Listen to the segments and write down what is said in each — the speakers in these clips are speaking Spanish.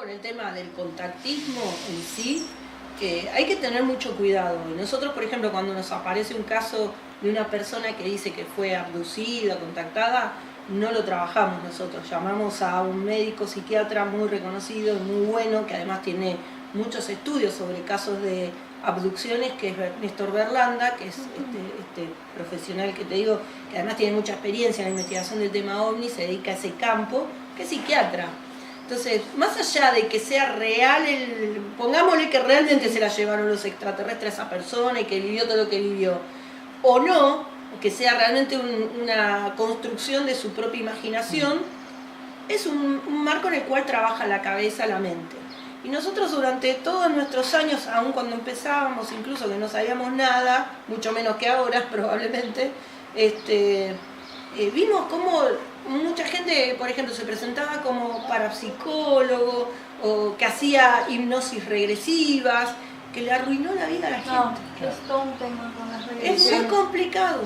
con el tema del contactismo en sí, hay que tener mucho cuidado. Nosotros, por ejemplo, cuando nos aparece un caso de una persona que dice que fue abducida, contactada, no lo trabajamos nosotros. Llamamos a un médico psiquiatra muy reconocido y muy bueno, que además tiene muchos estudios sobre casos de abducciones, que es Néstor Berlanda, que es este profesional que te digo, que además tiene mucha experiencia en la investigación del tema OVNI, se dedica a ese campo, que es psiquiatra. Entonces, más allá de que sea real, pongámosle que realmente se la llevaron los extraterrestres a esa persona y que vivió todo lo que vivió, o no, que sea realmente una construcción de su propia imaginación, es un marco en el cual trabaja la cabeza, la mente. Y nosotros durante todos nuestros años, aun cuando empezábamos, incluso que no sabíamos nada, mucho menos que ahora probablemente, vimos cómo mucha gente, por ejemplo, se presentaba como parapsicólogo o que hacía hipnosis regresivas, que le arruinó la vida a la gente. No, es todo un tema con las regresiones. Es muy complicado.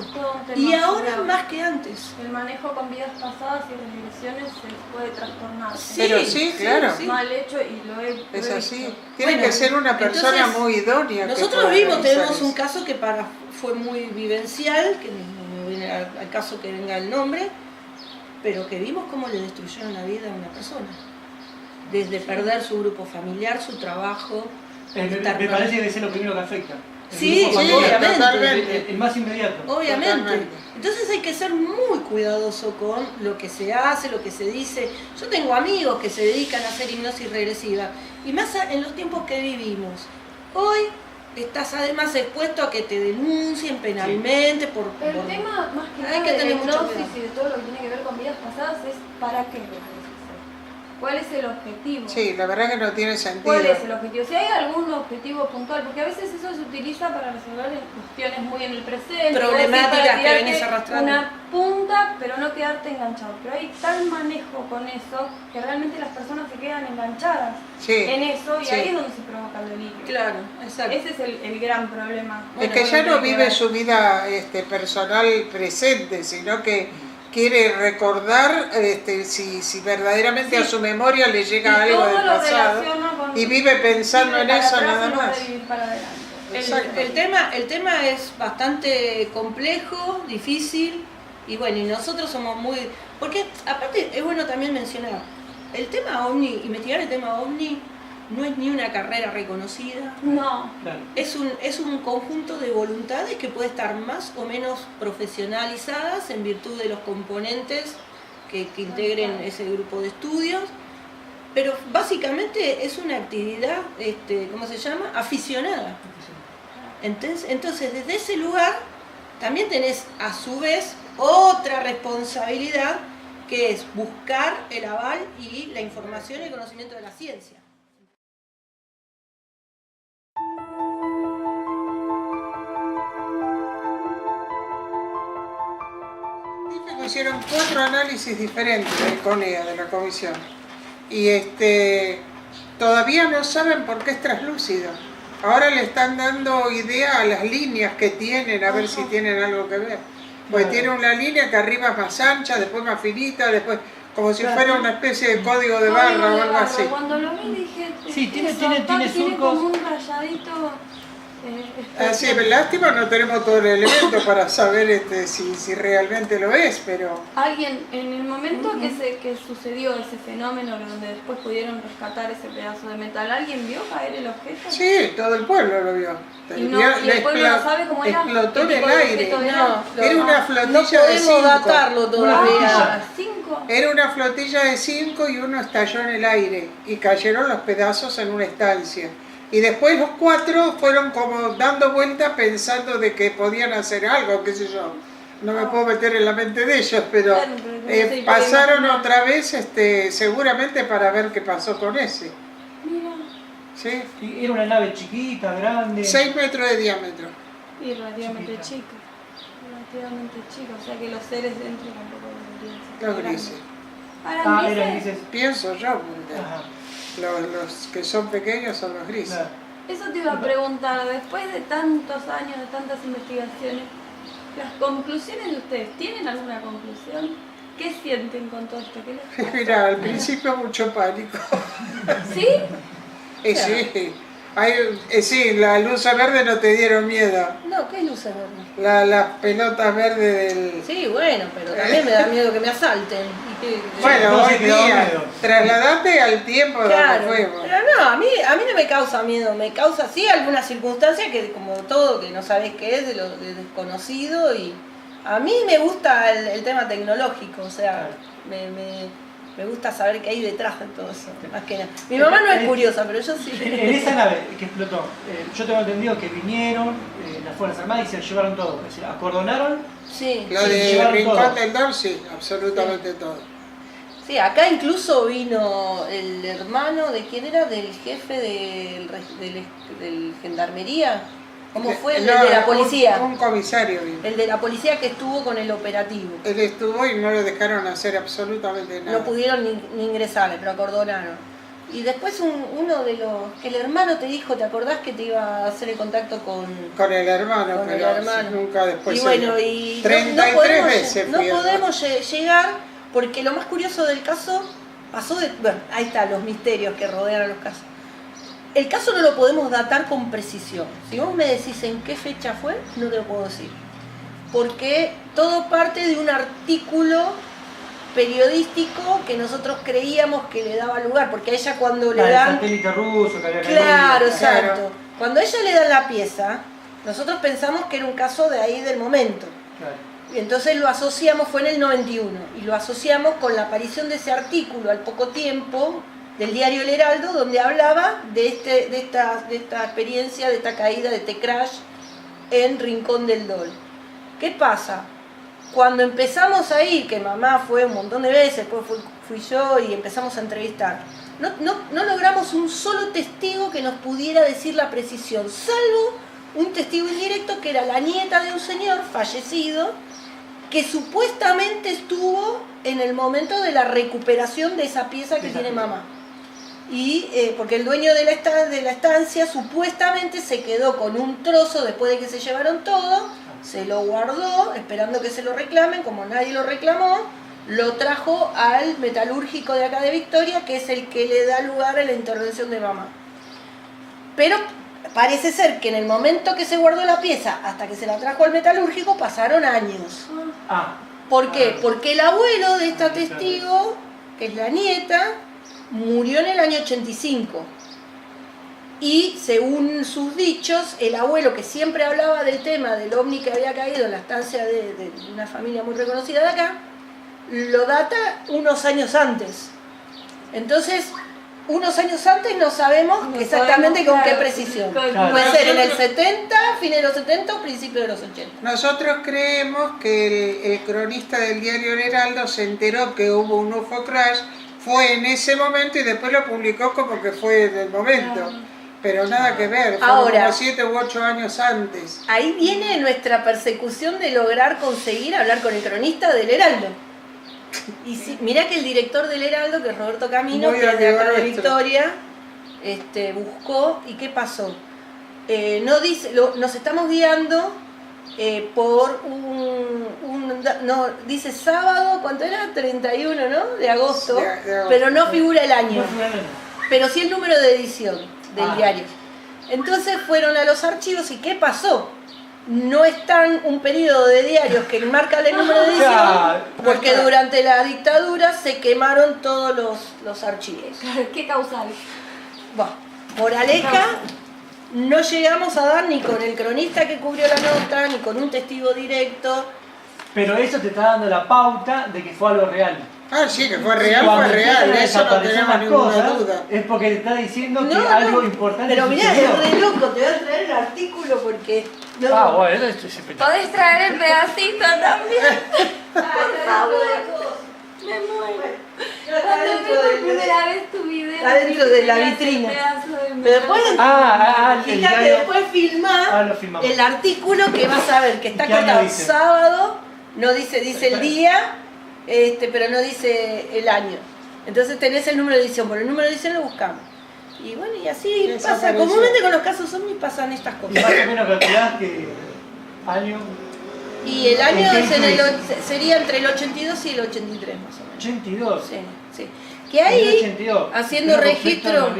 Tema, y ahora más que antes. El manejo con vidas pasadas y regresiones se puede trastornar. Sí, pero sí, claro. Sí. Mal hecho y lo he Es así. visto. Tiene que ser una persona entonces, muy idónea. Nosotros tenemos un caso que fue muy vivencial, que no viene al caso que venga el nombre, pero que vimos cómo le destruyeron la vida a una persona. Desde perder su grupo familiar, su trabajo. Me parece que debe ser lo primero que afecta. Sí, obviamente. El más inmediato. Obviamente. Totalmente. Entonces hay que ser muy cuidadoso con lo que se hace, lo que se dice. Yo tengo amigos que se dedican a hacer hipnosis regresiva. Y más en los tiempos que vivimos. Hoy estás además expuesto a que te denuncien penalmente por... tema más que nada de la hipnosis y de todo lo que tiene que ver con vidas pasadas es ¿para qué? ¿Cuál es el objetivo? Sí, la verdad que no tiene sentido. ¿Cuál es el objetivo? Si hay algún objetivo puntual, porque a veces eso se utiliza para resolver cuestiones muy en el presente. Problemáticas que venís arrastrando. Una punta, pero no quedarte enganchado. Pero hay tal manejo con eso que realmente las personas se quedan enganchadas en eso y ahí es donde se provoca el delirio. Claro, exacto. Ese es el gran problema. Es que ya no vive su vida personal presente, sino que quiere recordar si verdaderamente a su memoria le llega algo del pasado y vive pensando en eso nada más. El tema es bastante complejo, difícil y bueno, y nosotros somos muy... Porque aparte es bueno también mencionar, el tema OVNI, investigar el tema OVNI no es ni una carrera reconocida. No. Es un conjunto de voluntades que puede estar más o menos profesionalizadas en virtud de los componentes que integren ese grupo de estudios, pero básicamente es una actividad, ¿cómo se llama? Aficionada. Entonces, desde ese lugar también tenés a su vez otra responsabilidad, que es buscar el aval y la información y el conocimiento de la ciencia. Hicieron 4 análisis diferentes del CONEA, de la comisión, y todavía no saben por qué es translúcido. Ahora le están dando idea a las líneas que tienen, a ver si tienen algo que ver. Pues tiene una línea que arriba es más ancha, después más finita, después como si fuera una especie de código de barra o algo así. Cuando lo vi dije, sí, tiene tiene como un rayadito. Así es, lástima no tenemos todo el elemento para saber si realmente lo es, pero... Alguien, en el momento que sucedió ese fenómeno, donde después pudieron rescatar ese pedazo de metal, ¿alguien vio caer el objeto? Sí, todo el pueblo lo vio. ¿Y el pueblo no sabe cómo era? Explotó en el aire. Era una flotilla no de 5. podemos datarlo todavía. Era una flotilla de 5 y uno estalló en el aire y cayeron los pedazos en una estancia. Y después los 4 fueron como dando vueltas pensando de que podían hacer algo, qué sé yo. No me puedo meter en la mente de ellos, pero pasaron otra vez seguramente para ver qué pasó con ese. Mira. ¿Sí? Era una nave chiquita, grande. 6 metros de diámetro. Y relativamente chica. Relativamente chica, o sea que los seres dentro tampoco deberían ser. Los grises. Eran grises. Pienso yo, porque los que son pequeños son los grises. Claro. Eso te iba a preguntar, después de tantos años, de tantas investigaciones, las conclusiones de ustedes, ¿tienen alguna conclusión? ¿Qué sienten con todo esto? ¿Qué les pasa? Mira, al principio mucho pánico. ¿Sí? Sí. Sí, la luz verde no te dieron miedo. No, ¿qué luces verdes? Las pelotas verdes del... Sí, bueno, pero también me da miedo que me asalten. Bueno, no sé hoy qué da día, miedo. trasladate al tiempo claro, donde fuimos. pero no, a mí no me causa miedo, me causa sí algunas circunstancias que como todo, que no sabés qué es, de lo de desconocido, y a mí me gusta el tema tecnológico, o sea, me gusta saber qué hay detrás de todo eso, más que nada. Mi mamá no es curiosa, pero yo sí. En esa nave que explotó, yo tengo entendido que vinieron las Fuerzas Armadas y se llevaron todo. Es decir, acordonaron. Sí. Lo Sí, de llevaron Rincón todo. del Norte, sí, absolutamente todo. Sí, acá incluso vino el hermano de quién era, del jefe del gendarmería. ¿Cómo fue? El de la policía. Un comisario vino. El de la policía que estuvo con el operativo. Él estuvo y no lo dejaron hacer absolutamente nada. No pudieron ni ingresarle, pero acordonaron. Y después uno de los... que el hermano te dijo, ¿te acordás que te iba a hacer el contacto con el hermano? con pero el hermano? Nunca después. Y bueno, y 33 veces no fui a- podemos llegar, porque lo más curioso del caso pasó de... Bueno, ahí están los misterios que rodean a los casos. El caso no lo podemos datar con precisión. Si vos me decís en qué fecha fue, no te lo puedo decir. Porque todo parte de un artículo periodístico que nosotros creíamos que le daba lugar, porque a ella cuando le El dan... satélite ruso que había caído. Claro, exacto. Claro. Cuando a ella le dan la pieza, nosotros pensamos que era un caso de ahí del momento. Claro. Y entonces lo asociamos, fue en el 91, y lo asociamos con la aparición de ese artículo al poco tiempo del diario El Heraldo, donde hablaba de esta experiencia, de esta caída, de este crash en Rincón del Dol. ¿Qué pasa? Cuando empezamos a ir, que mamá fue un montón de veces, después fui yo y empezamos a entrevistar, no logramos un solo testigo que nos pudiera decir la precisión, salvo un testigo indirecto que era la nieta de un señor fallecido, que supuestamente estuvo en el momento de la recuperación de esa pieza que tiene mamá. Y porque el dueño de la estancia supuestamente se quedó con un trozo después de que se llevaron todo, se lo guardó esperando que se lo reclamen, como nadie lo reclamó, lo trajo al metalúrgico de acá de Victoria, que es el que le da lugar a la intervención de mamá. Pero parece ser que en el momento que se guardó la pieza hasta que se la trajo al metalúrgico pasaron años. ¿Por qué? Porque el abuelo de esta testigo, que es la nieta, murió en el año 85. Y según sus dichos, el abuelo, que siempre hablaba del tema del ovni que había caído en la estancia de una familia muy reconocida de acá, lo data unos años antes. Entonces, unos años antes no sabemos exactamente con qué precisión. Claro. Puede ser en el 70, fines de los 70 o principios de los 80. Nosotros creemos que el cronista del diario El Heraldo se enteró que hubo un UFO crash, fue en ese momento y después lo publicó como que fue en el momento. Pero nada que ver, fue Ahora, como 7 u 8 años antes. Ahí viene nuestra persecución de lograr conseguir hablar con el cronista del Heraldo. Y si, mirá que el director del Heraldo, que es Roberto Camino, Muy que es de acá amigo de nuestro. Victoria, buscó, ¿y qué pasó? No dice, nos estamos guiando por no, dice sábado, ¿cuánto era? 31, ¿no? De agosto, De agosto. pero no figura el año, No fue una- pero sí el número de edición del diario. Entonces fueron a los archivos y ¿qué pasó? No están un periodo de diarios que marca el número de edición, Claro, porque claro. durante la dictadura se quemaron todos los archivos. ¿Qué causal? Bueno, moraleja, no llegamos a dar ni con el cronista que cubrió la nota, ni con un testigo directo. Pero eso te está dando la pauta de que fue algo real. Ah, sí, que fue real, Cuando fue real, empiezan a eso no desaparecer tenemos las ninguna cosas, duda. es porque te está diciendo que No, algo no. importante Pero mirá, sucedió. es re loco, te voy a traer el artículo porque... no- Ah, bueno, esto es espectacular. ¿Podés traer el pedacito también? Por favor. Me muero. Cuando vi por primera vez tu video, Está dentro de la vitrina. Pero después, el fíjate, diario. después filmá Lo filmamos. el artículo que vas a ver, que está ¿Qué año cortado dice? sábado, no dice el día, pero no dice el año. Entonces tenés el número de edición, por el número de edición lo buscamos. Y bueno, y así pasa. Desapareció. Comúnmente con los casos ovnis pasan estas Y cosas. más o menos calculás que año. Y el año sería entre el 82 y el 83 más o menos. 82. Sí, sí. Que ahí, 82, haciendo registro,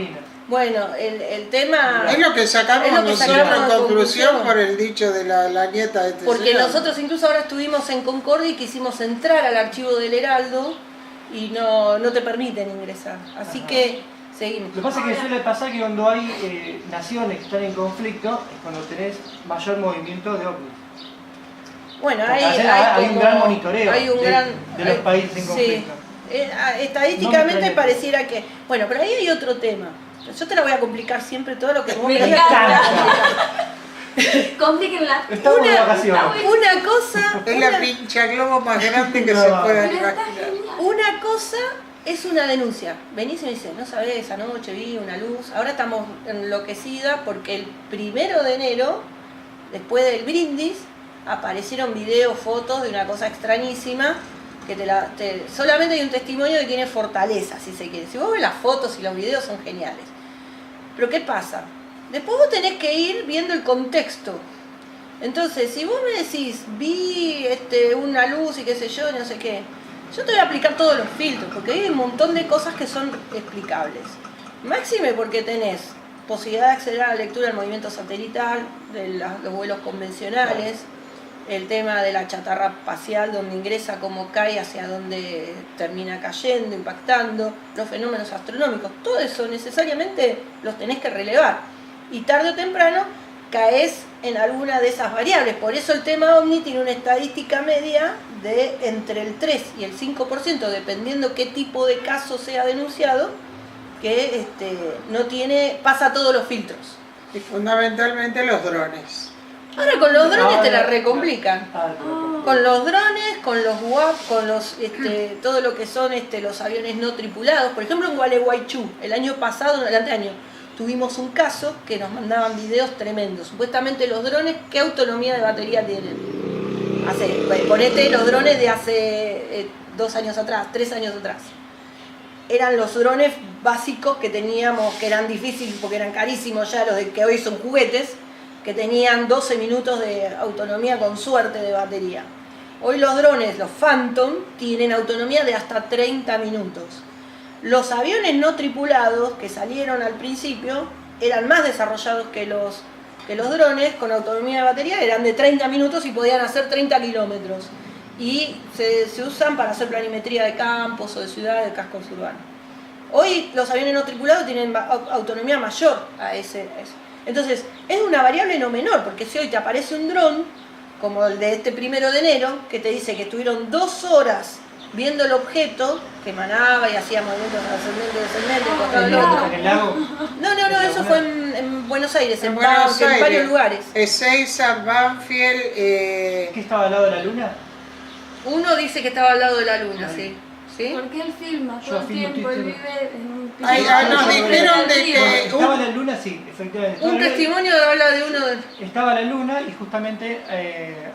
bueno, el tema... Es lo que sacamos nosotros en conclusión por el dicho de la nieta de este Porque señor. nosotros incluso ahora estuvimos en Concordia y quisimos entrar al archivo del Heraldo y no te permiten ingresar. Así que seguimos. Lo que pasa es que suele pasar que cuando hay naciones que están en conflicto es cuando tenés mayor movimiento de ovnis. Bueno, hay un gran monitoreo de los países en conflicto. Sí. Estadísticamente pareciera que... Bueno, pero ahí hay otro tema. Yo te la voy a complicar siempre todo lo que vos me digas. Complíquenla. Estamos de vacaciones. Una cosa... Es la pincha globo más grande que se pueda imaginar. Una cosa es una denuncia. Venís y me dices, no sabés, anoche vi una luz. Ahora estamos enloquecidas porque el 1 de enero, después del brindis, aparecieron videos, fotos de una cosa extrañísima que solamente hay un testimonio que tiene fortaleza, si se quiere. Si vos ves las fotos y los videos son geniales. Pero ¿qué pasa? Después vos tenés que ir viendo el contexto. Entonces, si vos me decís, vi una luz y qué sé yo, no sé qué, yo te voy a aplicar todos los filtros, porque hay un montón de cosas que son explicables. Máxime porque tenés posibilidad de acceder a la lectura del movimiento satelital, de los vuelos convencionales, el tema de la chatarra espacial, donde ingresa, cómo cae, hacia dónde termina cayendo, impactando, los fenómenos astronómicos, todo eso necesariamente los tenés que relevar. Y tarde o temprano caes en alguna de esas variables. Por eso el tema OVNI tiene una estadística media de entre el 3 y el 5%, dependiendo qué tipo de caso sea denunciado, que pasa todos los filtros. Y fundamentalmente los drones. Ahora con los drones te la recomplican. Con los drones, con los UAP, con los todo lo que son los aviones no tripulados. Por ejemplo, en Gualeguaychú, el año pasado, el anteaño, tuvimos un caso que nos mandaban videos tremendos. Supuestamente los drones, ¿qué autonomía de batería tienen? Ponete los drones de hace 2 años atrás, 3 años atrás. Eran los drones básicos que teníamos, que eran difíciles porque eran carísimos ya, los de que hoy son juguetes, que tenían 12 minutos de autonomía con suerte de batería. Hoy los drones, los Phantom, tienen autonomía de hasta 30 minutos. Los aviones no tripulados que salieron al principio eran más desarrollados que los drones con autonomía de batería, eran de 30 minutos y podían hacer 30 kilómetros. Y se usan para hacer planimetría de campos o de ciudades, de cascos urbanos. Hoy los aviones no tripulados tienen autonomía mayor a ese. Entonces, es una variable no menor, porque si hoy te aparece un dron, como el de este 1 de enero, que te dice que estuvieron 2 horas viendo el objeto, que emanaba y hacía movimientos ascendentes, costado del otro. ¿En el lago? No, eso fue en Buenos Aires, en Buenos varios lugares. Ezeiza, Banfield... ¿Qué estaba al lado de la luna? Uno dice que estaba al lado de la luna, sí. ¿Sí? Porque él filma todo el tiempo, él vive en un piso. Nos dijeron de que... Estaba la luna, sí, efectivamente. Un testimonio habla de uno de... Estaba la luna y justamente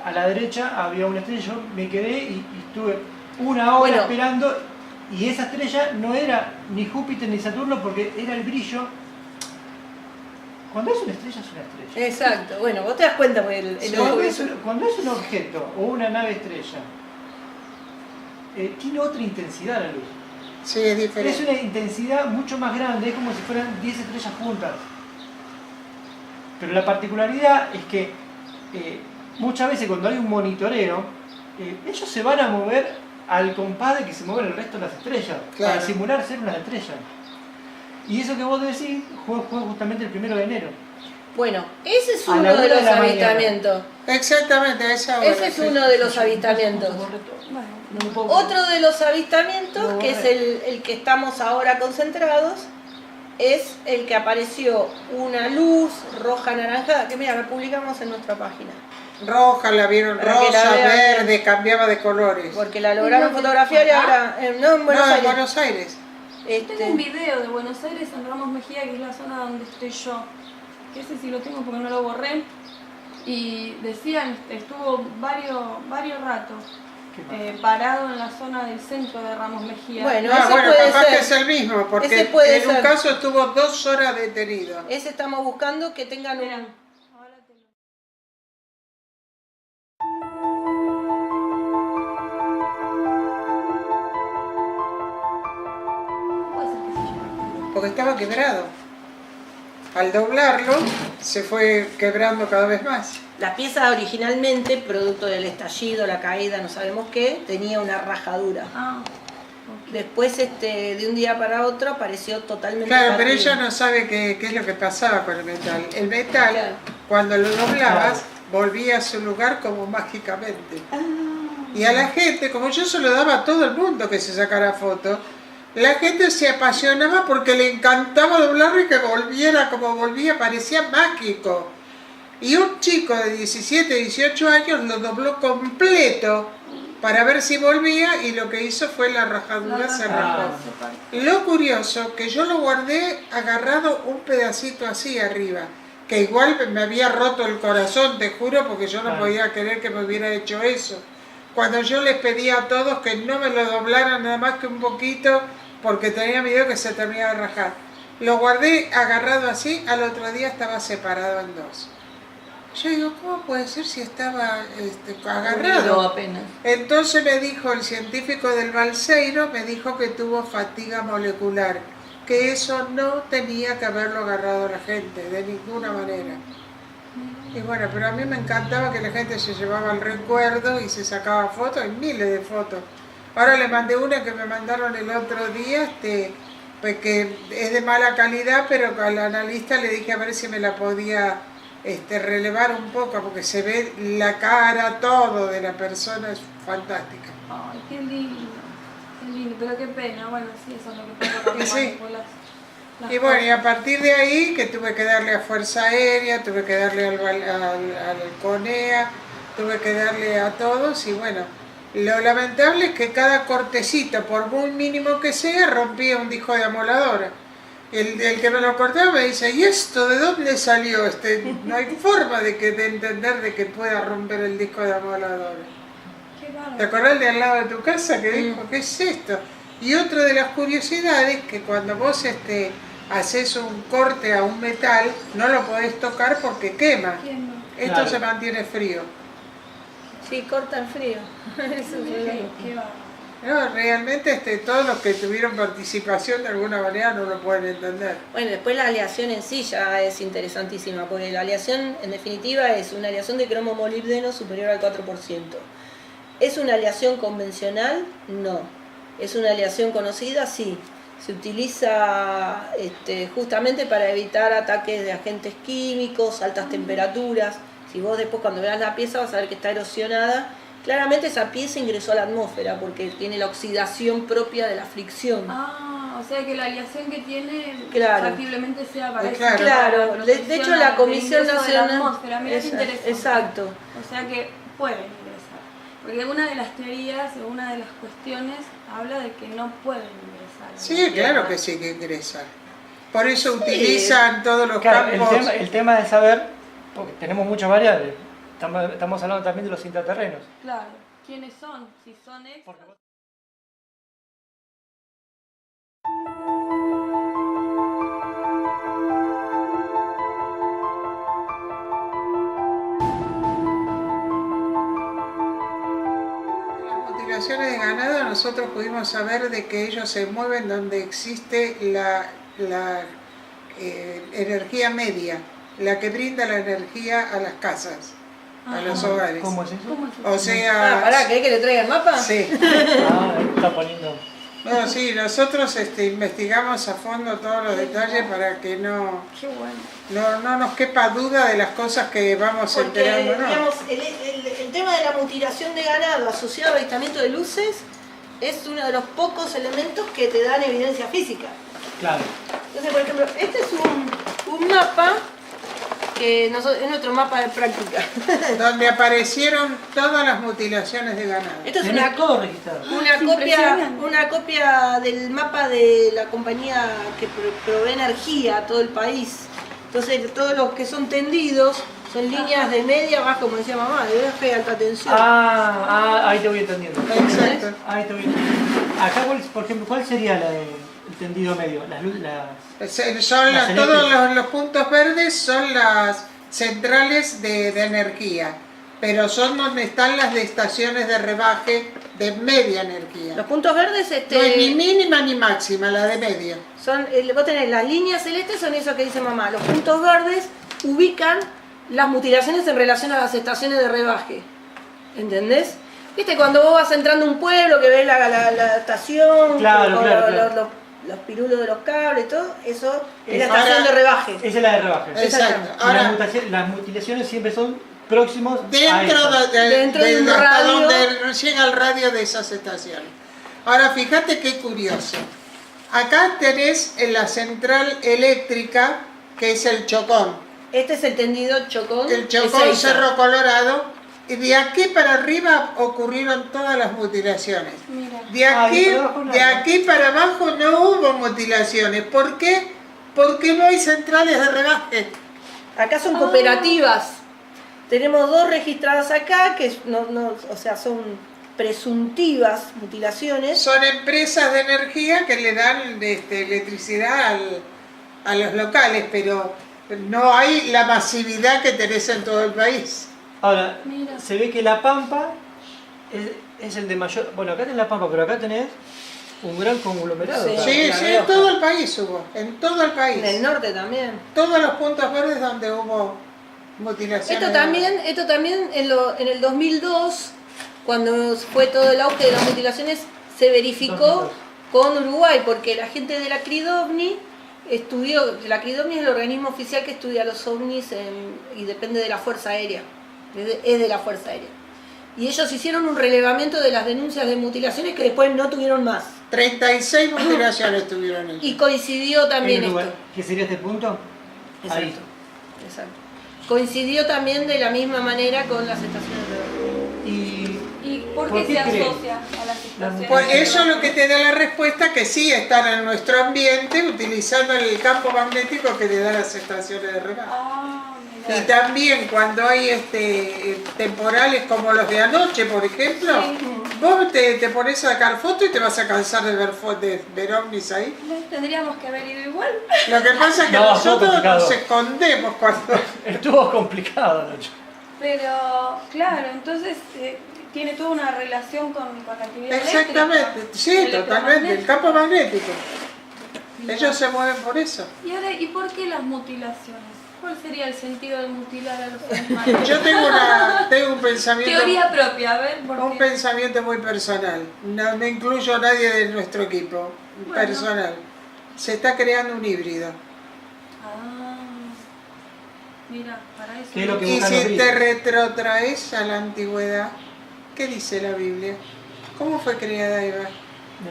a la derecha había una estrella. Yo me quedé y estuve 1 hora esperando, y esa estrella no era ni Júpiter ni Saturno porque era el brillo. Cuando es una estrella, es una estrella. Exacto, bueno, vos te das cuenta porque cuando es un objeto o una nave estrella, tiene otra intensidad la luz. Sí, es diferente. Es una intensidad mucho más grande, es como si fueran 10 estrellas juntas. Pero la particularidad es que muchas veces cuando hay un monitoreo, ellos se van a mover al compás de que se mueven el resto de las estrellas, claro, para simular ser unas estrellas. Y eso que vos decís fue justamente el 1 de enero. Bueno, ese es uno de los avistamientos. Exactamente, ese es uno de los avistamientos. Otro de los avistamientos, que es el que estamos ahora concentrados, es el que apareció una luz roja anaranjada, que mira, la publicamos en nuestra página. Roja, la vieron rosa, verde, cambiaba de colores. Porque la lograron fotografiar y ahora... no, en Buenos Aires. Buenos Aires. Tengo un video de Buenos Aires en Ramos Mejía, que es la zona donde estoy yo. Que ese sí lo tengo porque no lo borré. Y decían, estuvo varios ratos parado en la zona del centro de Ramos Mejía. Bueno, capaz que es el mismo, porque en un caso estuvo 2 horas detenido. Ese estamos buscando que tengan un... estaba quebrado. Al doblarlo, se fue quebrando cada vez más. La pieza originalmente, producto del estallido, la caída, no sabemos qué, tenía una rajadura. Ah, ok. Después, de un día para otro, apareció totalmente Claro, pero partido. ella no sabe qué es lo que pasaba con el metal. El metal, Claro. cuando lo doblabas, volvía a su lugar como mágicamente. Y a la gente, como yo se lo daba a todo el mundo que se sacara foto, la gente se apasionaba porque le encantaba doblarlo y que volviera como volvía, parecía mágico. Y un chico de 17, 18 años lo dobló completo para ver si volvía y lo que hizo fue la rajadura se rajó. Lo curioso que yo lo guardé agarrado un pedacito así arriba, que igual me había roto el corazón, te juro, porque yo no podía creer que me hubiera hecho eso. Cuando yo les pedí a todos que no me lo doblaran nada más que un poquito, porque tenía miedo que se terminara de rajar. Lo guardé agarrado así, al otro día estaba separado en dos. Yo digo, ¿cómo puede ser si estaba agarrado? Apenas. Entonces me dijo el científico del Balseiro, me dijo que tuvo fatiga molecular, que eso no tenía que haberlo agarrado la gente, de ninguna manera. Y bueno, pero a mí me encantaba que la gente se llevaba el recuerdo y se sacaba fotos, y miles de fotos. Ahora le mandé una que me mandaron el otro día, pues que es de mala calidad, pero al analista le dije a ver si me la podía relevar un poco, porque se ve la cara, todo de la persona, es fantástica. Ay, qué lindo, pero qué pena, bueno, sí, eso es lo que pasa cuando Y sí. manipulas las Y bueno, y cosas. a partir de ahí que tuve que darle a Fuerza Aérea, tuve que darle al CONEA, tuve que darle a todos y bueno, lo lamentable es que cada cortecito, por muy mínimo que sea, rompía un disco de amoladora. El que me lo cortaba me dice, ¿y esto de dónde salió? No hay forma de entender de que pueda romper el disco de amoladora. Qué bárbaro. ¿Te acordás el de al lado de tu casa que dijo, ¿qué es esto? Y otra de las curiosidades que cuando vos haces un corte a un metal, no lo podés tocar porque quema. ¿Quién no? Esto Claro. se mantiene frío. Sí, corta el frío. Eso es verdad. Qué bárbaro. No, realmente todos los que tuvieron participación de alguna manera no lo pueden entender. Bueno, después la aleación en sí ya es interesantísima, porque la aleación en definitiva es una aleación de cromo molibdeno superior al 4%. ¿Es una aleación convencional? No. ¿Es una aleación conocida? Sí. Se utiliza justamente para evitar ataques de agentes químicos, altas temperaturas. Si vos después cuando veas la pieza vas a ver que está erosionada. Claramente esa pieza ingresó a la atmósfera porque tiene la oxidación propia de la fricción. Ah, o sea que la aleación que tiene Claro. factiblemente sea para Claro. eso, Claro, para la de hecho protección la del Comisión ingreso de la Nacional... atmósfera. Mira, es interesante. Exacto. O sea que pueden ingresar. Porque una de las teorías o una de las cuestiones habla de que no pueden ingresar. a la Sí, Tierra. claro que sí que ingresan. Por eso utilizan todos los Claro, campos. el tema de saber, porque tenemos muchas variables, estamos hablando también de los intraterrenos. Claro. ¿Quiénes son? Si son extras. Porque vos- Las mutilaciones de ganado nosotros pudimos saber de que ellos se mueven donde existe la energía media, la que brinda la energía a las casas, a los hogares. ¿Cómo es eso? ¿Cómo es eso? O sea, Pará, ¿querés que le traiga el mapa? sí. Ah, está poniendo. No, sí, nosotros investigamos a fondo todos los detalles para que no Qué bueno. nos quepa duda de las cosas que vamos Porque, enterando, ¿no? digamos, el tema de la mutilación de ganado asociado al avistamiento de luces es uno de los pocos elementos que te dan evidencia física. Claro. Entonces, por ejemplo, este es un mapa que es nuestro mapa de práctica. Donde aparecieron todas las mutilaciones de ganado. Esto es Tenés todo registrado. Impresionante. una copia del mapa de la compañía que provee energía a todo el país. Entonces, todos los que son tendidos son líneas de media, más como decía mamá, de baja y alta tensión. Ahí te voy entendiendo. Exacto. Ahí te voy entendiendo. Acá, por ejemplo, ¿cuál sería el tendido medio? Las Todos los puntos verdes son las centrales de energía, pero son donde están las de estaciones de rebaje de media energía. Los puntos verdes No es ni mínima ni máxima, la de media. son, vos tenés las líneas celestes, son eso que dice mamá. Los puntos verdes ubican las mutilaciones en relación a las estaciones de rebaje. ¿Entendés? ¿Viste cuando vos vas entrando a un pueblo que ves la estación, Claro, con claro. los pirulos de los cables, todo eso es la Ahora- estación de rebaje. Esa es la de rebaje. Exacto. Y Ahora, las mutilaciones siempre son próximos a dentro esa. Dentro de un hasta radio. donde llega el radio de esas estaciones. Ahora, fíjate qué curioso. Acá tenés en la central eléctrica, que es el Chocón. Este es el tendido Chocón. El Chocón Ezeiza. Cerro Colorado. Y de aquí para arriba ocurrieron todas las mutilaciones. Mira. De aquí para abajo no hubo mutilaciones. ¿Por qué? Porque no hay centrales de rebaje. Acá son cooperativas. Tenemos 2 registradas acá, que o sea, son presuntivas mutilaciones. Son empresas de energía que le dan electricidad a los locales, pero no hay la masividad que tenés en todo el país. Ahora, Mira. se ve que La Pampa es el de mayor... Bueno, acá tenés La Pampa, pero acá tenés un gran conglomerado. Sí. acá. Sí, La sí, Rioja. en todo el país hubo, en todo el En país. el norte también. Todos los puntos verdes donde hubo mutilaciones. Esto también en el 2002, cuando fue todo el auge de las mutilaciones, se verificó 2002. con Uruguay, porque la gente de la CRIDOVNI estudió, la CRIDOVNI es el organismo oficial que estudia los ovnis y depende de la Fuerza Aérea, es de la Fuerza Aérea. Y ellos hicieron un relevamiento de las denuncias de mutilaciones que después no tuvieron más. 36 mutilaciones tuvieron ellos. Y coincidió también En Uruguay. esto. ¿Qué sería este punto? Exacto. Ahí. Exacto. Coincidió también de la misma manera con las estaciones de rebaje. Y ¿Por ¿Por qué qué se crees? asocia a las estaciones? Por de eso lo rebaje? que te da la respuesta que sí están en nuestro ambiente utilizando el campo magnético que le da las estaciones de rebaje. Ah, Y mira. también cuando hay temporales como los de anoche, por ejemplo, vos te pones a sacar fotos y te vas a cansar de ver ovnis ahí. Tendríamos que haber ido igual. Lo que pasa es que No, nosotros complicado. nos escondemos cuando... estuvo complicado, Nacho. Pero, claro, entonces tiene toda una relación con la actividad Exactamente, eléctrica. sí, totalmente, el campo magnético. Mira. Ellos se mueven por eso. Y ahora, ¿y por qué las mutilaciones? ¿Cuál sería el sentido de mutilar a los animales? Yo tengo un pensamiento... Teoría propia, a ver, ¿por Un qué? pensamiento muy personal. No incluyo a nadie de nuestro equipo. Bueno. Personal. Se está creando un híbrido. Ah, mira, para eso. ¿Qué es lo que Y buscan los si te griegos? retrotraes a la antigüedad, ¿qué dice la Biblia? ¿Cómo fue creada Eva?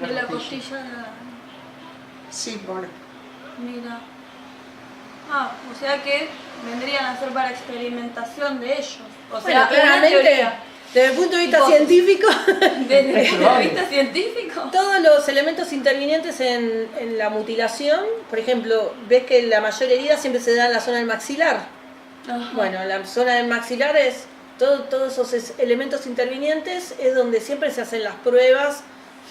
De la costilla, Sí, por... mira. Ah, o sea que vendrían a ser para experimentación de ellos. O sea, Bueno, claramente, una teoría. desde el punto de vista Hipótesis. científico, Desde el Es punto de probable. vista científico. todos los elementos intervinientes en la mutilación, por ejemplo, ves que la mayor herida siempre se da en la zona del maxilar. Ajá. Bueno, la zona del maxilar es todos esos elementos intervinientes, es donde siempre se hacen las pruebas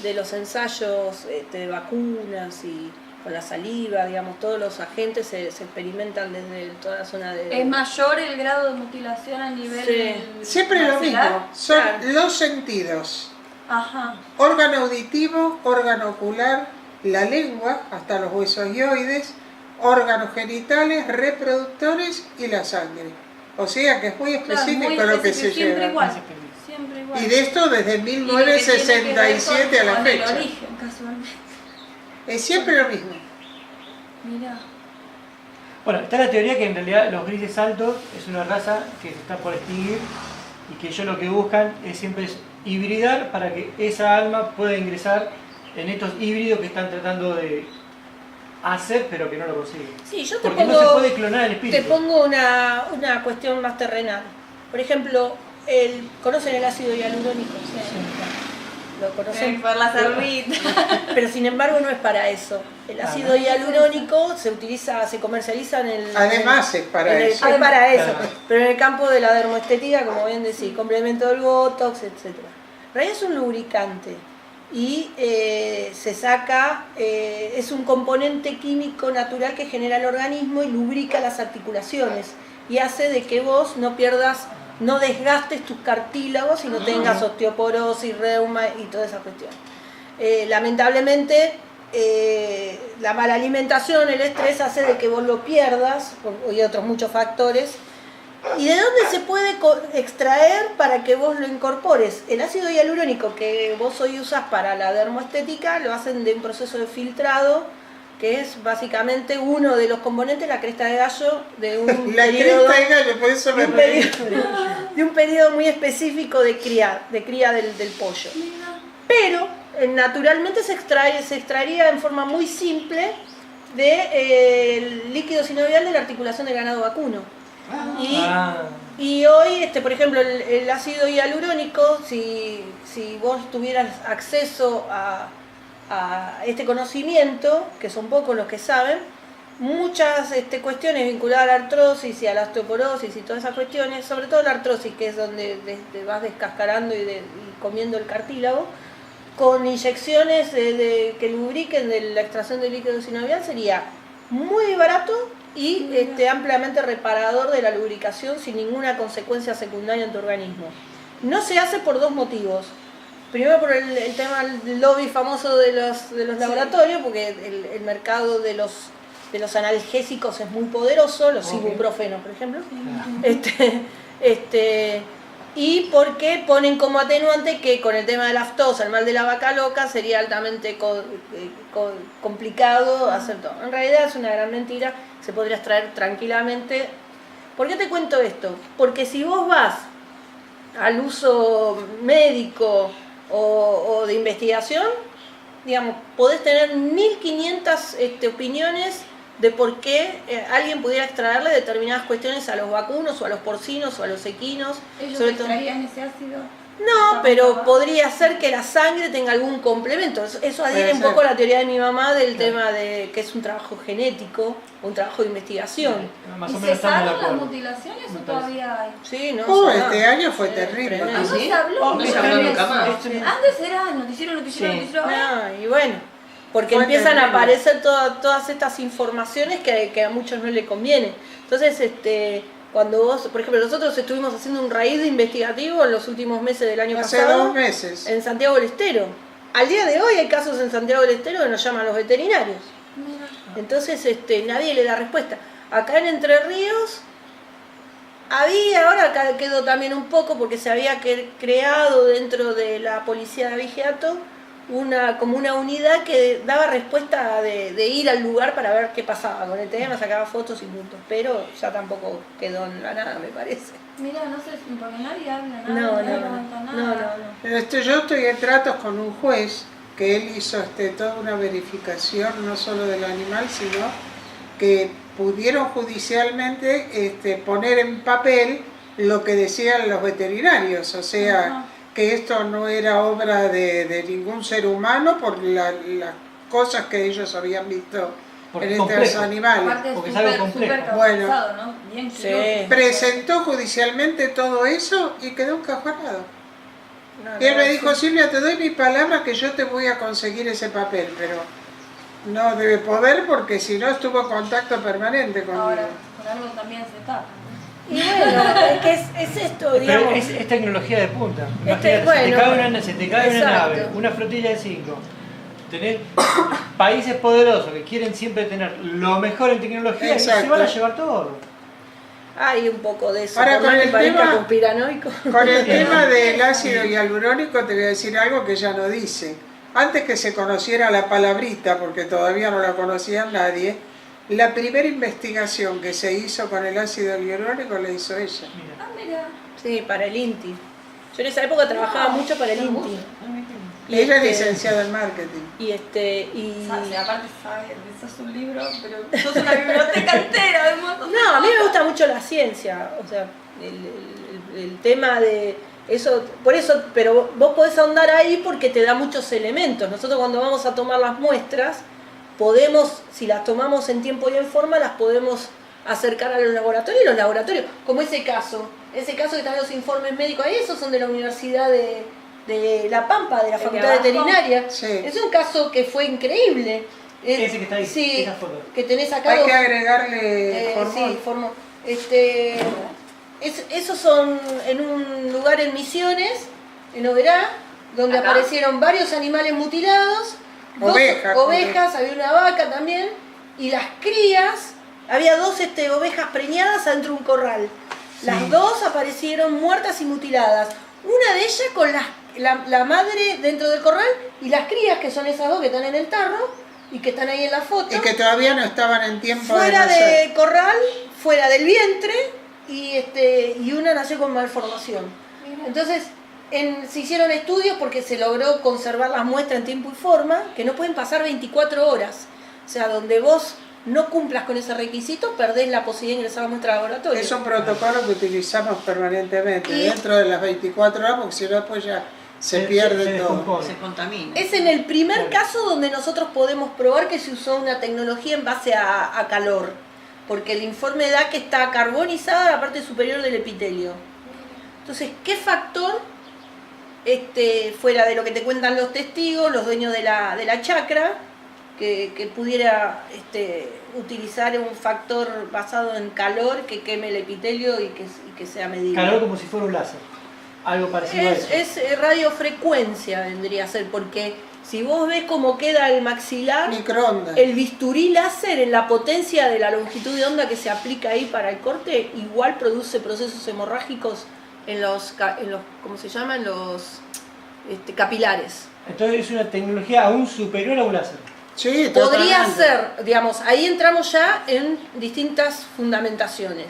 de los ensayos de vacunas y con la saliva, digamos, todos los agentes se experimentan desde toda la zona de... ¿Es mayor el grado de mutilación a nivel Sí. del Siempre lo maxilar? mismo. Son Claro. los sentidos. Ajá. Órgano auditivo, órgano ocular, la lengua, hasta los huesos hioides, órganos genitales, reproductores y la sangre. O sea que es muy Claro, específico muy lo que específico, se siempre lleva. igual. Siempre igual. Y de esto desde Y lo que tiene que ver 1967 a la con el fecha. origen, casualmente. Es siempre lo mismo. Mira. Bueno, está la teoría que en realidad los grises altos es una raza que se está por extinguir y que ellos lo que buscan es siempre es hibridar para que esa alma pueda ingresar en estos híbridos que están tratando de hacer pero que no lo consiguen. Sí, yo te Porque pongo, no se puede clonar el espíritu. te pongo una cuestión más terrenal. Por ejemplo, ¿conocen el ácido hialurónico? Lo conocen. Por la cervita. Pero sin embargo no es para eso. El ácido hialurónico se utiliza, se comercializa en el... Además es para en el- eso. Es para eso, Claro. pero en el campo de la dermoestética, como bien decís, complemento del botox, etc. En realidad es un lubricante y se saca, es un componente químico natural que genera el organismo y lubrica las articulaciones y hace de que vos no pierdas no desgastes tus cartílagos y no tengas osteoporosis, reuma y toda esa cuestión. Lamentablemente, la mala alimentación, el estrés hace de que vos lo pierdas, y otros muchos factores. ¿Y de dónde se puede extraer para que vos lo incorpores? El ácido hialurónico que vos hoy usás para la dermoestética lo hacen de un proceso de filtrado, que es básicamente uno de los componentes, la cresta de gallo, de un periodo, cresta de gallo, por eso me reí. de un periodo muy específico de cría del pollo. Pero naturalmente se extraería en forma muy simple del líquido sinovial de la articulación del ganado vacuno. Y hoy, por ejemplo, el ácido hialurónico, si vos tuvieras acceso a este conocimiento, que son pocos los que saben, muchas cuestiones vinculadas a la artrosis y a la osteoporosis y todas esas cuestiones, sobre todo la artrosis, que es donde te vas descascarando y comiendo el cartílago, con inyecciones que lubriquen de la extracción del líquido sinovial sería muy barato y ampliamente reparador de la lubricación sin ninguna consecuencia secundaria en tu organismo. No se hace por dos motivos. Primero por el tema del lobby famoso de los laboratorios, porque el mercado de los analgésicos es muy poderoso, los ibuprofenos, por ejemplo. Y porque ponen como atenuante que con el tema de la aftosa, el mal de la vaca loca, sería altamente complicado hacer todo. En realidad es una gran mentira, se podría extraer tranquilamente. ¿Por qué te cuento esto? Porque si vos vas al uso médico o de investigación, digamos, podés tener 1500 opiniones de por qué alguien pudiera extraerle determinadas cuestiones a los vacunos o a los porcinos o a los equinos. ¿Ellos sobre todo extraían ese ácido? No, pero podría ser que la sangre tenga algún complemento. Eso adhiere un poco a la teoría de mi mamá del tema de que es un trabajo genético, un trabajo de investigación. Más o ¿Y menos estamos de cesaron las acuerdo. mutilaciones o todavía hay? Sí, no. Este año fue terrible. tremendo. No se habló No se mucho habló de nunca eso. más. Antes era noticiero, Y bueno, porque Fue empiezan a terrible. aparecer todas estas informaciones que a muchos no le convienen. Entonces, cuando vos, por ejemplo, nosotros estuvimos haciendo un raíz investigativo en los últimos meses del año Hace pasado 2 meses. en Santiago del Estero. Al día de hoy hay casos en Santiago del Estero que nos llaman los veterinarios. Entonces nadie le da respuesta. Acá en Entre Ríos ahora acá quedó también un poco porque se había creado dentro de la policía de Abigeato como una unidad que daba respuesta de ir al lugar para ver qué pasaba con el tema, sacaba fotos y puntos, pero ya tampoco quedó en la nada, me parece. Mira, no sé, porque nadie habla nada, No. nadie levanta nada. Yo estoy en tratos con un juez que él hizo toda una verificación no solo del animal, sino que pudieron judicialmente poner en papel lo que decían los veterinarios, o sea, que esto no era obra de ningún ser humano por las cosas que ellos habían visto Porque en es estos complejo. animales. Aparte es Porque es algo súper complejo. causado, ¿no? Bien Sí. quirúrgico. Presentó judicialmente todo eso y quedó encajonado. Y él me dijo, Silvia, te doy mi palabra que yo te voy a conseguir ese papel, pero no debe poder porque si no estuvo en contacto permanente conmigo. Ahora, con algo también se tapa. Y bueno, es que es esto, Pero digamos. es tecnología de punta. Imagínate, bueno, se te cae una exacto. nave, una flotilla de 5. Tenés países poderosos que quieren siempre tener lo mejor en tecnología y se Exacto. van a llevar todo. Hay un poco de eso, Ahora, por con más que el parezca tema- conspiranoico. Con el tema del ácido hialurónico te voy a decir algo que ya no dice. Antes que se conociera la palabrita, porque todavía no la conocía nadie, la primera investigación que se hizo con el ácido hialurónico la hizo ella. Mira. Ah, mira. Sí, para el INTI. Yo en esa época trabajaba mucho para el INTI. Y ella es licenciada en marketing. Y Aparte sabes, sos un libro, pero sos una biblioteca entera de un montón de no, a mí me cosas. gusta mucho la ciencia, o sea, el tema de eso, por eso, pero vos podés ahondar ahí porque te da muchos elementos. Nosotros cuando vamos a tomar las muestras, podemos, si las tomamos en tiempo y en forma, las podemos acercar a los laboratorios y los laboratorios, como ese caso que están los informes médicos ahí, esos son de la Universidad de La Pampa, de la ¿El de Facultad abajo? Veterinaria. Sí. Es un caso que fue increíble. Ese que está ahí, sí, esa foto. que tenés acá Hay dos- que agregarle sí, hormón. formó. Esos son en un lugar en Misiones, en Oberá, donde ¿Acá? aparecieron varios animales mutilados, ovejas, había una vaca también, y las crías, había dos ovejas preñadas adentro de un corral. Las Sí. dos aparecieron muertas y mutiladas. Una de ellas con la madre dentro del corral y las crías, que son esas dos que están en el tarro y que están ahí en la foto, Y que todavía no estaban en tiempo fuera de nacer. del corral, fuera del vientre, y una nació con malformación. Entonces, se hicieron estudios porque se logró conservar las muestras en tiempo y forma, que no pueden pasar 24 horas. O sea, donde vos no cumplas con ese requisito, perdés la posibilidad de ingresar a la muestra de laboratorio. Es un protocolo que utilizamos permanentemente, Y- dentro de las 24 horas, porque si no, pues ya se pierde todo. descompone. Se contamina. Es en el primer Claro. caso donde nosotros podemos probar que se usó una tecnología en base a calor, porque el informe da que está carbonizada la parte superior del epitelio. Entonces, ¿qué factor, fuera de lo que te cuentan los testigos, los dueños de la chacra, que pudiera utilizar un factor basado en calor que queme el epitelio y que sea medible? Calor como si fuera un láser. Algo parecido a eso. Es radiofrecuencia vendría a ser, porque si vos ves cómo queda el maxilar, Microondas. el bisturí láser en la potencia de la longitud de onda que se aplica ahí para el corte, igual produce procesos hemorrágicos en los ¿cómo se llaman? Los capilares. Entonces es una tecnología aún superior a un láser. Sí, Podría totalmente. ser, digamos, ahí entramos ya en distintas fundamentaciones.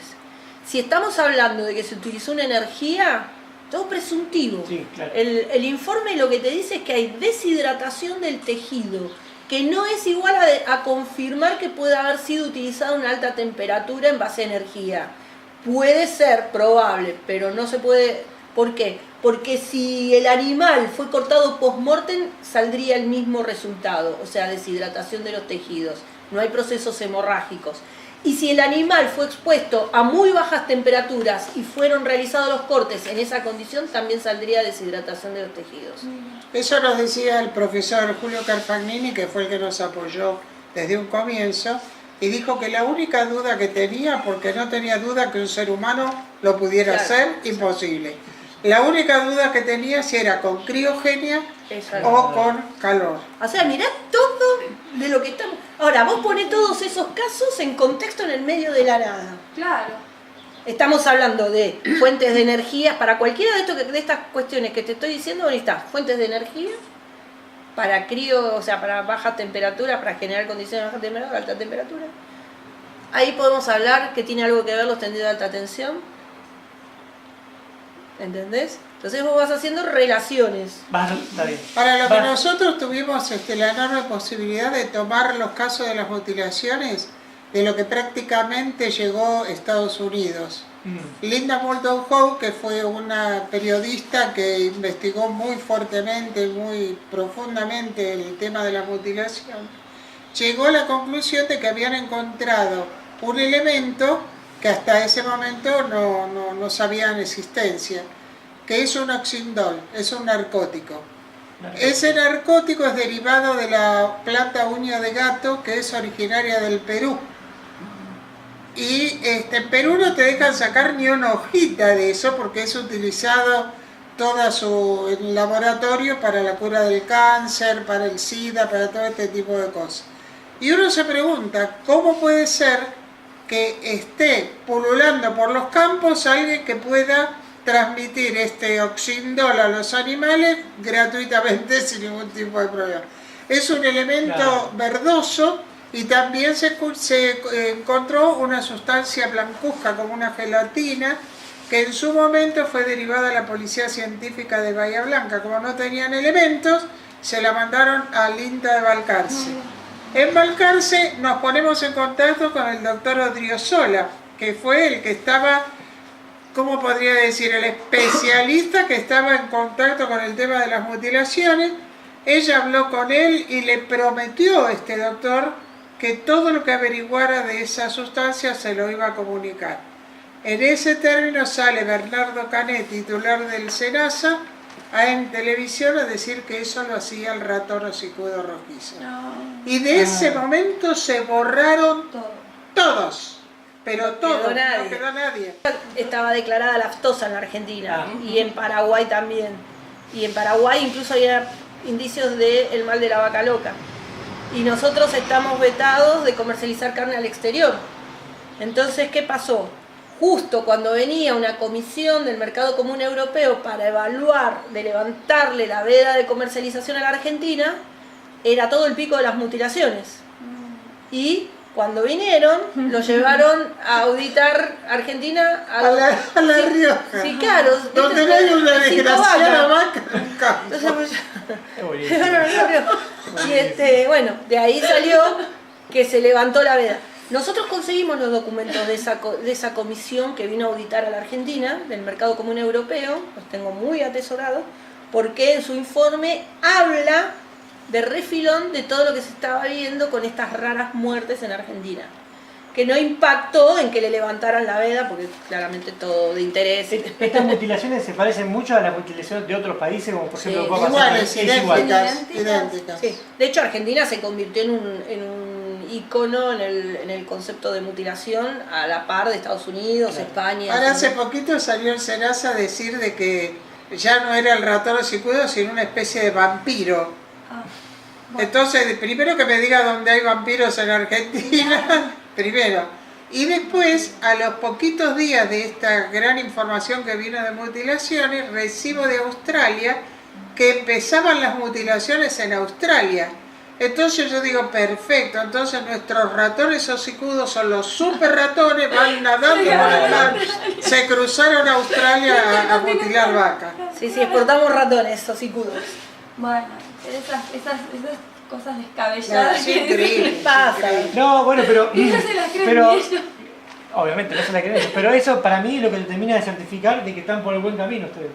Si estamos hablando de que se utilizó una energía, todo presuntivo. Sí, claro. El informe lo que te dice es que hay deshidratación del tejido, que no es igual a confirmar que pueda haber sido utilizada una alta temperatura en base a energía. Puede ser probable, pero no se puede. ¿Por qué? Porque si el animal fue cortado post-mortem, saldría el mismo resultado, o sea, deshidratación de los tejidos. No hay procesos hemorrágicos. Y si el animal fue expuesto a muy bajas temperaturas y fueron realizados los cortes en esa condición, también saldría deshidratación de los tejidos. Eso nos decía el profesor Julio Carfagnini, que fue el que nos apoyó desde un comienzo, y dijo que la única duda que tenía, porque no tenía duda que un ser humano lo pudiera Claro. hacer, imposible. La única duda que tenía si era con criogenia Exacto. o con calor. O sea, mirá todo de lo que estamos... Ahora, vos ponés todos esos casos en contexto en el medio de la nada. Claro. Estamos hablando de fuentes de energía, para cualquiera de estas cuestiones que te estoy diciendo, necesitas fuentes de energía para o sea, para baja temperatura, para generar condiciones de baja temperatura, alta temperatura. Ahí podemos hablar que tiene algo que ver los tendidos de alta tensión. ¿Entendés? Entonces vos vas haciendo relaciones. Está bien. Para lo que Va. nosotros tuvimos la enorme posibilidad de tomar los casos de las mutilaciones de lo que prácticamente llegó Estados Unidos. Linda Moulton Howe, que fue una periodista que investigó muy fuertemente, muy profundamente el tema de la mutilación, llegó a la conclusión de que habían encontrado un elemento que hasta ese momento no sabían existencia, que es un oxindol, es un narcótico. Ese narcótico es derivado de la planta uña de gato, que es originaria del Perú. Y en Perú no te dejan sacar ni una hojita de eso porque es utilizado en el laboratorio para la cura del cáncer, para el SIDA, para todo este tipo de cosas. Y uno se pregunta, ¿cómo puede ser que esté pululando por los campos alguien que pueda transmitir este oxindol a los animales gratuitamente sin ningún tipo de problema? Es un elemento Claro. verdoso. Y también se encontró una sustancia blancuzca como una gelatina que en su momento fue derivada a la Policía Científica de Bahía Blanca. Como no tenían elementos, se la mandaron al INTA de Balcarce. En Balcarce nos ponemos en contacto con el doctor Odriozola, que fue el que estaba, ¿cómo podría decir?, el especialista que estaba en contacto con el tema de las mutilaciones. Ella habló con él y le prometió a este doctor que todo lo que averiguara de esa sustancia se lo iba a comunicar. En ese término sale Bernardo Canet, titular del SENASA, en televisión a decir que eso lo hacía el ratón hocicudo rojizo. No. Y de ese momento se borraron Todo. todos, pero no todo, quedó nadie. no quedó nadie. Estaba declarada la aftosa en la Argentina Ah. y en Paraguay también. Y en Paraguay incluso había indicios del mal de la vaca loca. Y nosotros estamos vetados de comercializar carne al exterior. Entonces, ¿qué pasó? Justo cuando venía una comisión del Mercado Común Europeo para evaluar de levantarle la veda de comercialización a la Argentina, era todo el pico de las mutilaciones. Y cuando vinieron, lo llevaron a auditar Argentina A la sí, Rioja. Sí, claro. Donde no hay una desgraciada vaca nunca. Entonces, pues, Qué buenísimo. y bueno, de ahí salió que se levantó la veda. Nosotros conseguimos los documentos de esa comisión que vino a auditar a la Argentina, del Mercado Común Europeo, los tengo muy atesorados, porque en su informe habla de refilón de todo lo que se estaba viendo con estas raras muertes en Argentina, que no impactó en que le levantaran la veda, porque claramente todo de interés. Estas mutilaciones se parecen mucho a las mutilaciones de otros países, como por ejemplo Sí, Papa Iguales, Santa, es igual. idénticas. Sí. De hecho, Argentina se convirtió en un ícono en el concepto de mutilación a la par de Estados Unidos, Claro. España. Ahora ¿sí? hace poquito salió el Senasa a decir de que ya no era el ratón hocicudo, sino una especie de vampiro. Ah, Entonces, primero que me diga dónde hay vampiros en Argentina, primero. Y después, a los poquitos días de esta gran información que vino de mutilaciones, recibo de Australia que empezaban las mutilaciones en Australia. Entonces yo digo, perfecto, entonces nuestros ratones hocicudos son los super ratones, van nadando por el mar, se cruzaron a Australia a mutilar vacas. Sí, sí, exportamos ratones hocicudos. bueno, esas cosas descabelladas. Es increíble. Pasa. increíble. No, bueno, pero. Y no se las creen pero ni ellos. obviamente no se la creen ellos, pero eso para mí es lo que te termina de certificar de que están por el buen camino ustedes.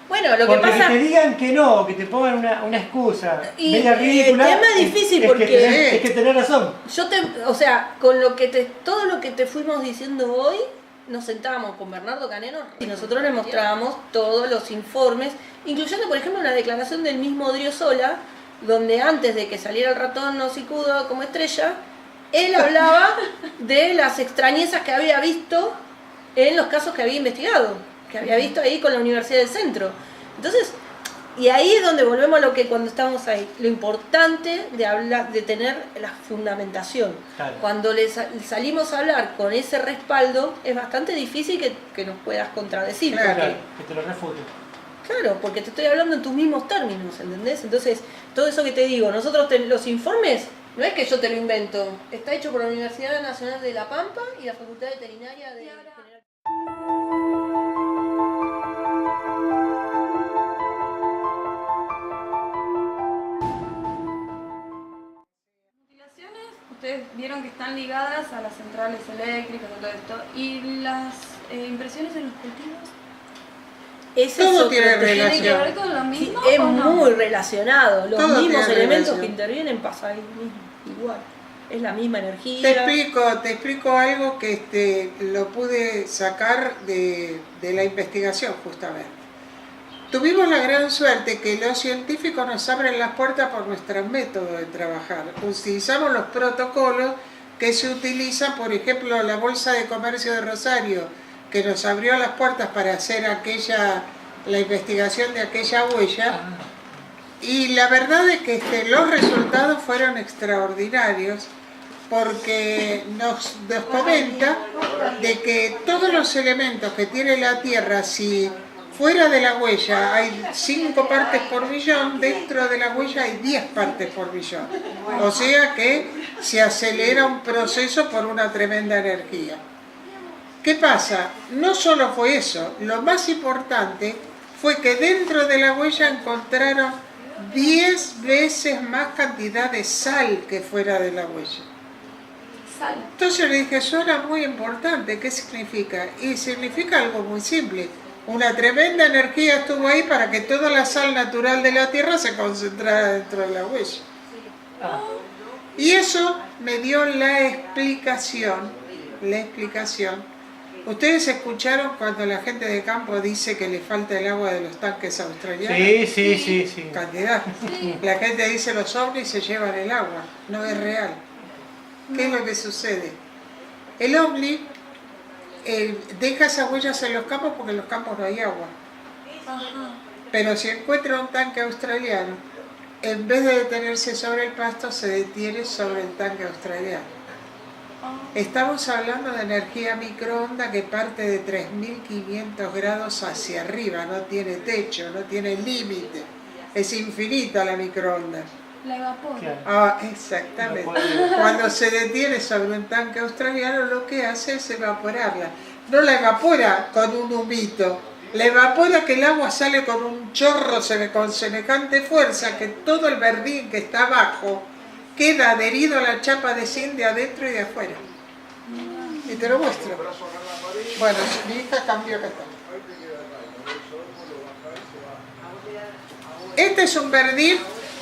Bueno, lo que Porque pasa... que te digan que no, que te pongan una excusa Y media el ridícula. tema es difícil porque- Es que tenés razón. O sea, con todo lo que te fuimos diciendo hoy, nos sentábamos con Bernardo Caneno y nosotros le mostrábamos todos los informes, incluyendo, por ejemplo, una declaración del mismo Odriozola, donde antes de que saliera el ratón hocicudo como estrella, él hablaba de las extrañezas que había visto en los casos que había investigado, que había visto ahí con la Universidad del Centro. Entonces, y ahí es donde volvemos a lo que cuando estamos ahí, lo importante de hablar, de tener la fundamentación. Claro. Cuando salimos a hablar con ese respaldo, es bastante difícil que nos puedas contradecir. Claro. porque- Claro, que te lo refute. Claro, porque te estoy hablando en tus mismos términos, ¿entendés? Entonces, todo eso que te digo, nosotros los informes, no es que yo te lo invento, está hecho por la Universidad Nacional de La Pampa y la Facultad Veterinaria de General. Mutilaciones, ustedes vieron que están ligadas a las centrales eléctricas y todo esto. ¿Y las impresiones en los cultivos? Ese Todo es otro tiene tema. ¿Tiene que relación. ver con lo Sí, mismo es o no? muy relacionado, los Todo mismos tiene elementos relación. que intervienen pasan ahí mismo, igual. Es la misma energía. Te explico algo que lo pude sacar de la investigación justamente. Tuvimos la gran suerte que los científicos nos abren las puertas por nuestro método de trabajar. Utilizamos los protocolos que se utilizan, por ejemplo, la Bolsa de Comercio de Rosario, que nos abrió las puertas para hacer la investigación de aquella huella. Y la verdad es que los resultados fueron extraordinarios, porque nos comenta de que todos los elementos que tiene la Tierra, si fuera de la huella hay 5 partes por millón, dentro de la huella hay 10 partes por millón. O sea que se acelera un proceso por una tremenda energía. ¿Qué pasa? No solo fue eso, lo más importante fue que dentro de la huella encontraron 10 veces más cantidad de sal que fuera de la huella. Sal. Entonces le dije, suena muy importante, ¿qué significa? Y significa algo muy simple. Una tremenda energía estuvo ahí para que toda la sal natural de la Tierra se concentrara dentro de la huella. Y eso me dio la explicación. ¿Ustedes escucharon cuando la gente de campo dice que le falta el agua de los tanques australianos? Sí. Cantidad. La gente dice los ovnis se llevan el agua, no es real. ¿Qué es lo que sucede? El ovni deja esas huellas en los campos porque en los campos no hay agua. Ajá. Pero si encuentra un tanque australiano, en vez de detenerse sobre el pasto, se detiene sobre el tanque australiano. Estamos hablando de energía microonda que parte de 3.500 grados hacia arriba, no tiene techo, no tiene límite, es infinita la microonda. La evapora. Claro. Ah, exactamente. Cuando se detiene sobre un tanque australiano, lo que hace es evaporarla. No la evapora con un humito, la evapora que el agua sale con un chorro con semejante fuerza que todo el verdín que está abajo queda adherido a la chapa de zinc de adentro y de afuera. Y te lo muestro. Bueno, mi hija cambió acá está. Este es un verdín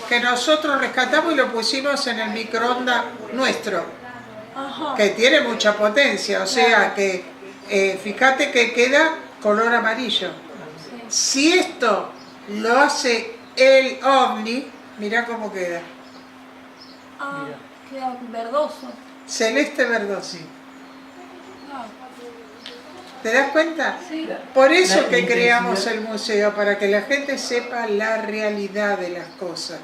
que nosotros rescatamos y lo pusimos en el microondas nuestro, Ajá. que tiene mucha potencia, o sea que fíjate que queda color amarillo. Si esto lo hace el ovni, mirá cómo queda. Ah, Mira. queda verdoso. Celeste verdoso. Ah, ¿Te das cuenta? sí. Por eso La que intensidad. creamos el museo, para que la gente sepa la realidad de las cosas.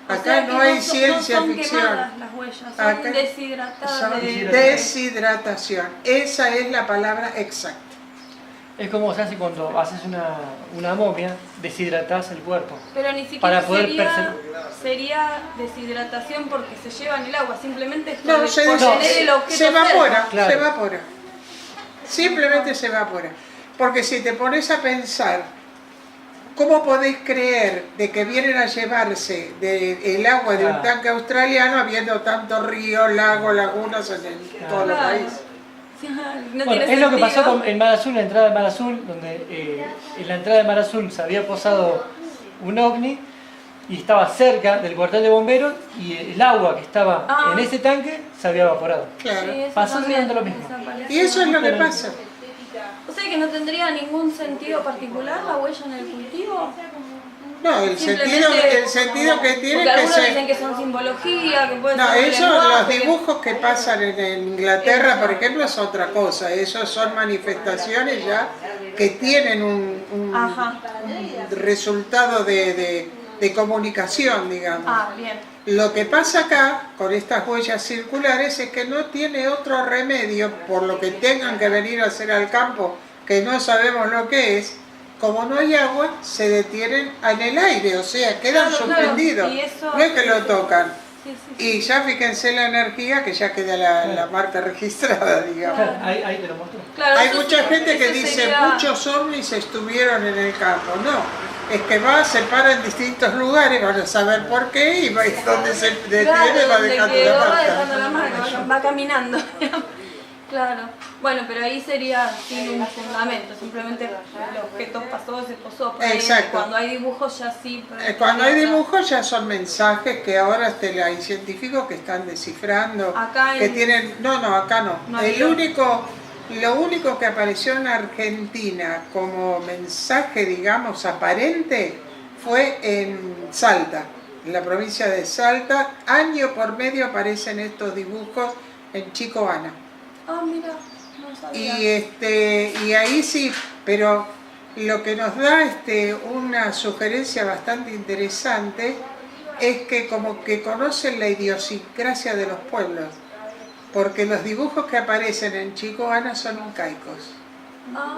O Acá sea que no hay no ciencia son ficción. quemadas las huellas, son Acá deshidratadas. son de- deshidratación. Esa es la palabra exacta. Es como se hace cuando haces una momia, deshidratás el cuerpo. Pero ni siquiera Para poder sería deshidratación porque se llevan el agua, simplemente es No, por se, por des- tener el objeto se evapora, cerca. Claro. se evapora. Simplemente se evapora. Porque si te pones a pensar, ¿cómo podéis creer de que vienen a llevarse el agua de un Claro. tanque australiano habiendo tantos ríos, lagos, lagunas en todos los Claro. países? No Bueno, tiene es lo que sentido. pasó en Mar Azul, en la entrada de Mar Azul, donde en la entrada de Mar Azul se había posado un ovni y estaba cerca del cuartel de bomberos y el agua que estaba Ah. en ese tanque se había evaporado. Claro. Sí, eso Pasó también exactamente lo mismo. desapareció. Y eso es lo que pasa. O sea que no tendría ningún sentido particular la huella en el cultivo. No, el sentido que tiene porque que algunos ser... dicen que son simbología, que puede No, ser un eso, lenguaje, los que- dibujos que pasan en Inglaterra, por ejemplo, es otra cosa. Esos son manifestaciones ya que tienen un Ajá. resultado de comunicación, digamos. Ah, bien. Lo que pasa acá, con estas huellas circulares, es que no tiene otro remedio, por lo que tengan que venir a hacer al campo, que no sabemos lo que es. Como no hay agua, se detienen en el aire, o sea, quedan Claro, claro. suspendidos. Y eso- No es que lo tocan. Sí, sí. Y ya fíjense la energía, que ya queda la marca registrada, digamos. Claro, ahí te lo muestro. Claro, Hay eso mucha sí, gente que eso dice, sería- muchos ovnis estuvieron en el campo. No, es que se para en distintos lugares, van a saber por qué, y donde se detiene Claro, va donde dejando quedó, la va marca. dejando la marca, va caminando. Claro. Bueno, pero ahí sería sin un fundamento, simplemente el objeto pasó, se posó. Por ahí, Exacto. Cuando hay dibujos ya sí. pero Cuando hay ya- dibujos ya son mensajes que ahora hay científicos que están descifrando, Acá que en- tienen... No, acá no. No hay Lo único que apareció en Argentina como mensaje, digamos, aparente, fue en Salta, en la provincia de Salta. Año por medio aparecen estos dibujos en Chico Ana. Ah, mira, no sabía. Y ahí sí, pero lo que nos da una sugerencia bastante interesante es que como que conocen la idiosincrasia de los pueblos, porque los dibujos que aparecen en Chico Ana son incaicos. Ah,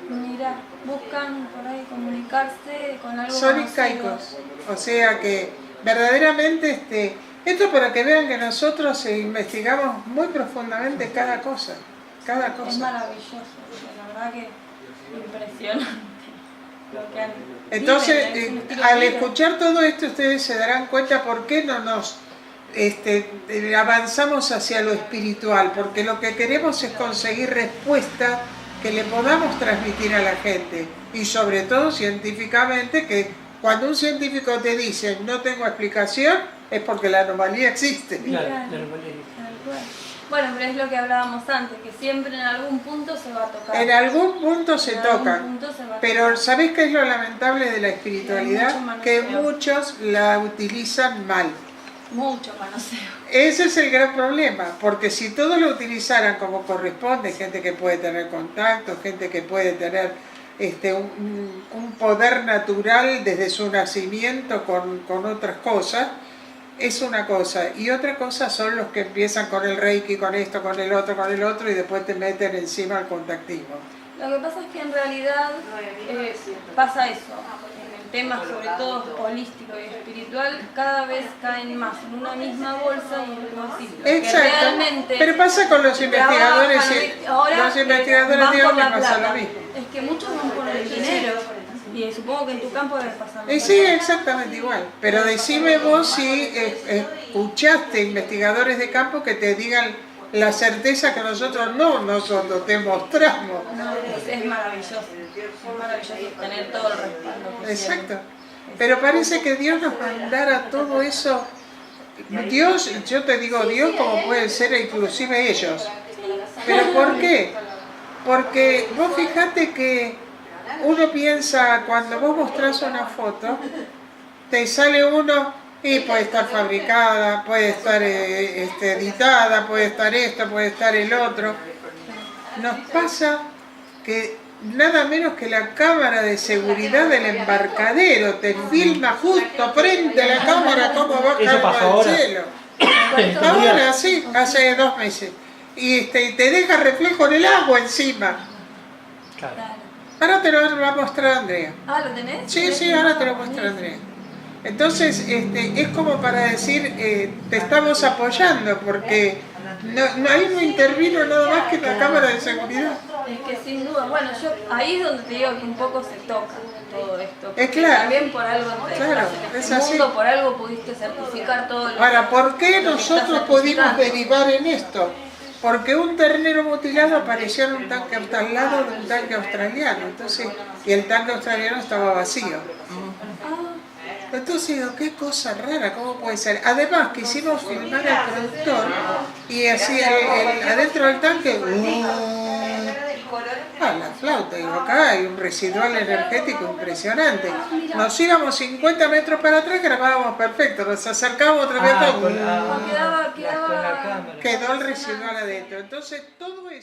mira, buscan por ahí comunicarse con algo Son conocido. incaicos, o sea que verdaderamente esto para que vean que nosotros investigamos muy profundamente cada cosa, Es maravilloso, la verdad que impresionante. Lo que han- Entonces, viven, es un estilo al de vida. escuchar todo esto, ustedes se darán cuenta por qué no nos avanzamos hacia lo espiritual, porque lo que queremos es conseguir respuesta que le podamos transmitir a la gente, y sobre todo científicamente, que cuando un científico te dice no tengo explicación, es porque la anomalía existe. Claro, Claro. la anomalía. Tal cual. Bueno, pero es lo que hablábamos antes, que siempre en algún punto se va a tocar. En algún punto se En algún tocan. punto se va a Pero tocar. ¿sabés qué es lo lamentable de la Hay espiritualidad? mucho Que manoseo. muchos la utilizan mal. Mucho manoseo. ese es el gran problema, porque si todos lo utilizaran como corresponde, gente que puede tener contacto, gente que puede tener un poder natural desde su nacimiento con otras cosas, es una cosa. Y otra cosa son los que empiezan con el reiki, con esto, con el otro, y después te meten encima el contactismo. Lo que pasa es que en realidad pasa eso. En el tema, sobre todo holístico y espiritual, cada vez caen más en una misma bolsa y en los sitios. Exacto. Pero pasa con los investigadores los investigadores de hoy pasa lo mismo. Es que muchos van por el dinero. Y supongo que en tu campo debe pasar. Sí, exactamente igual. Pero decime vos si escuchaste investigadores de campo que te digan la certeza que nosotros te mostramos. No, es maravilloso. Es maravilloso tener todo el respaldo. Exacto. Pero parece que Dios nos mandara todo eso. Dios, yo te digo Dios como pueden ser inclusive ellos. ¿Pero por qué? Porque vos fijate que uno piensa, cuando vos mostrás una foto, te sale uno y puede estar fabricada, puede estar editada, puede estar esto, puede estar el otro. Nos pasa que nada menos que la cámara de seguridad del embarcadero te filma justo frente a la cámara cómo va cayendo al cielo. Ahora sí, hace 2 meses. Y te deja reflejo en el agua encima. Claro. Ahora te lo va a mostrar Andrea. Ah, ¿lo tenés? Sí, ahora te lo muestra Andrea. Entonces, es como para decir, te estamos apoyando, porque ahí no intervino nada más que la cámara de seguridad. Es que sin duda, bueno, ahí es donde te digo que un poco se toca todo esto. Es claro. También por algo Es así. por algo pudiste certificar todo lo Ahora, ¿por qué lo que nosotros estás pudimos certificando? derivar en esto? Porque un ternero mutilado apareció en un tanque al lado de un tanque australiano, entonces, y el tanque australiano estaba vacío. Entonces digo, qué cosa rara, ¿cómo puede ser? Además, quisimos filmar al productor y así adentro del tanque, la flauta, digo, acá hay un residual energético impresionante. Nos íbamos 50 metros para atrás, grabábamos perfecto, nos acercábamos otra vez, Quedaba quedó el residual adentro. Entonces todo eso